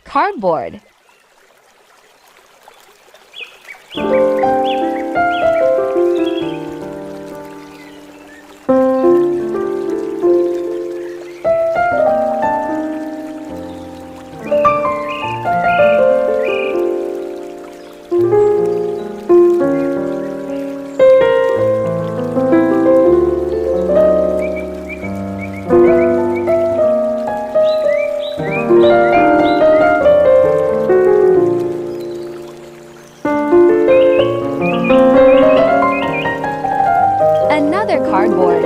Cardboard. Another cardboard.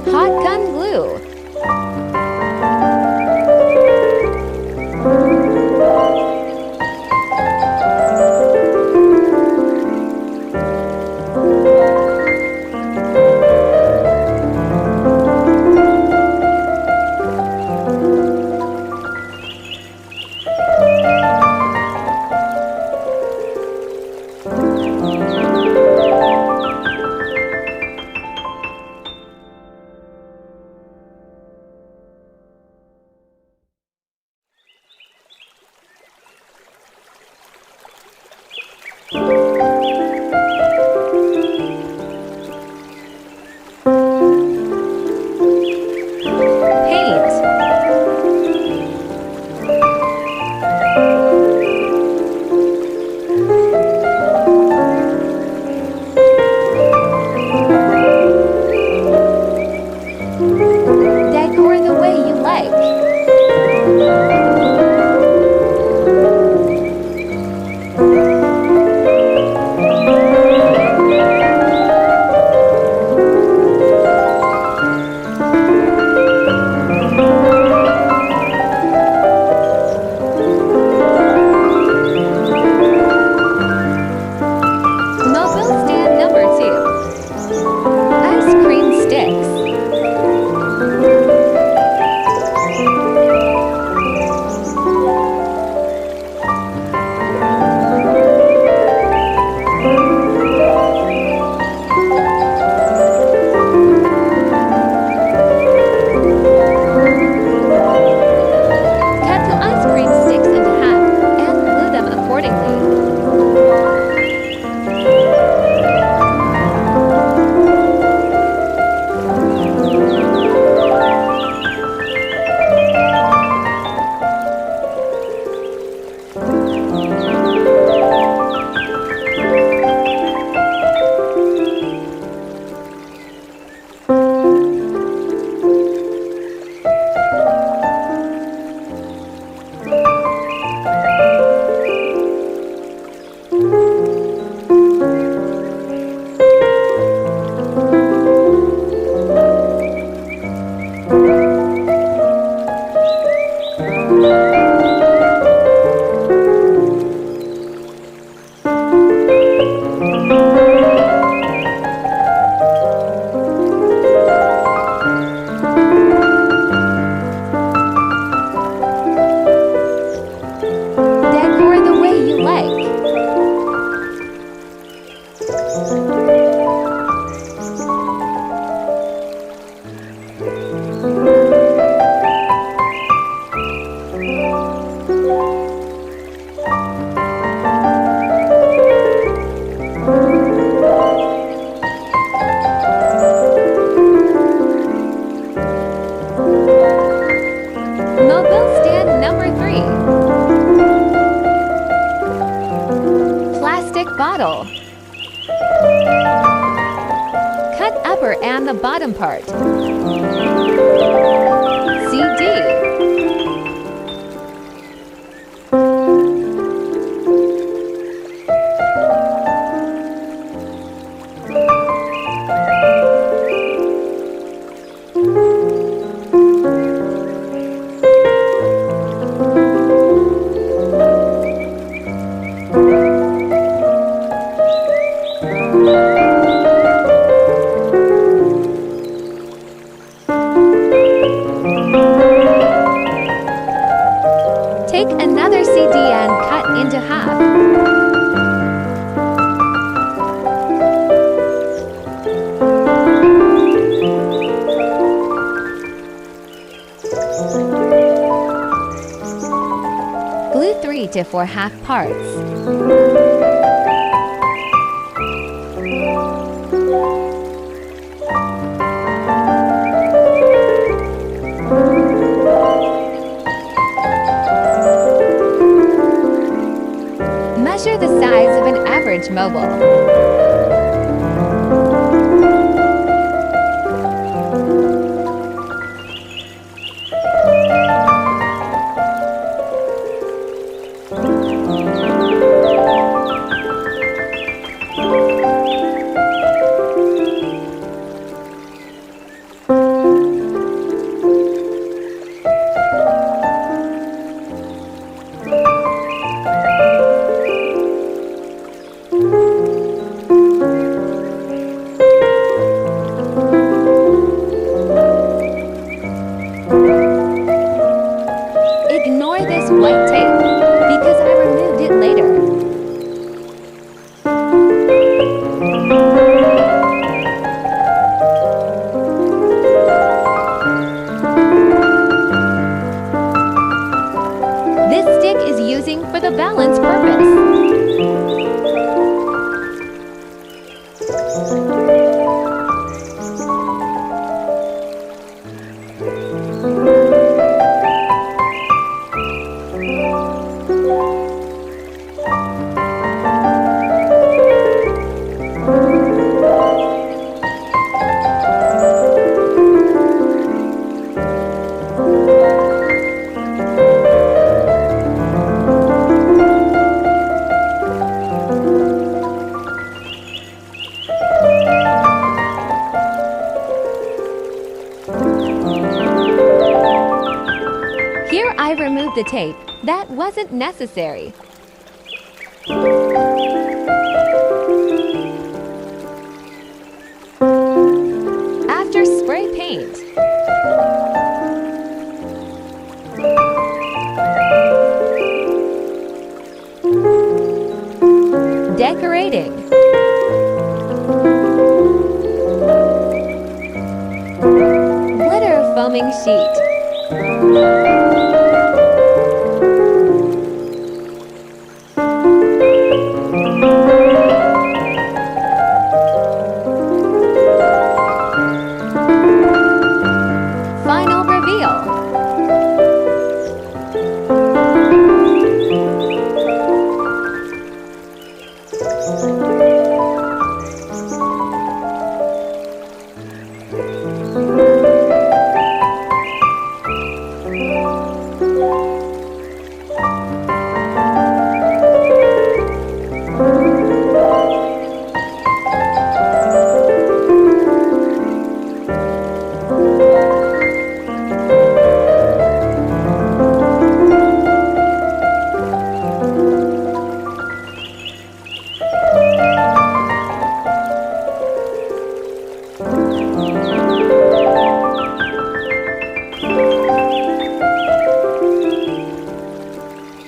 Hot gun glue. Paint. Decor the way you like. Mobile stand number 2. Ice cream sticks. Cut the ice cream sticks into half and glue them accordingly. Decor the way you like. Mobile stand number 3. Plastic bottle. Cut upper and the bottom part. CD. into 4 half parts. Measure the size of an average mobile. Ignore this white tape, because I removed it later. This stick is using for the balance purpose. Here I removed the tape. That wasn't necessary. After spray paint. Decorating. Glitter foaming sheet. Final reveal.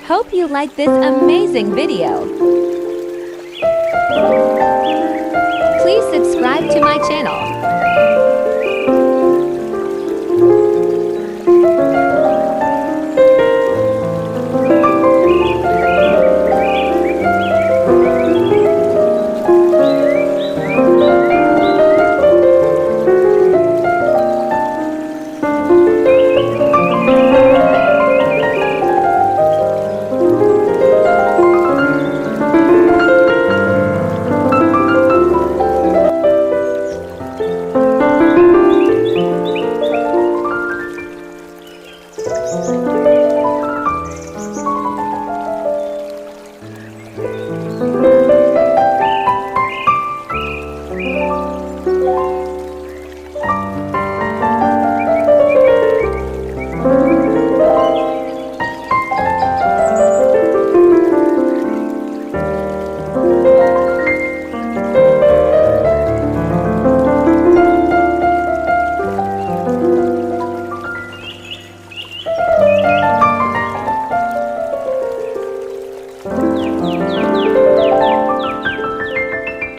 Hope you like this amazing video. Please subscribe to my channel.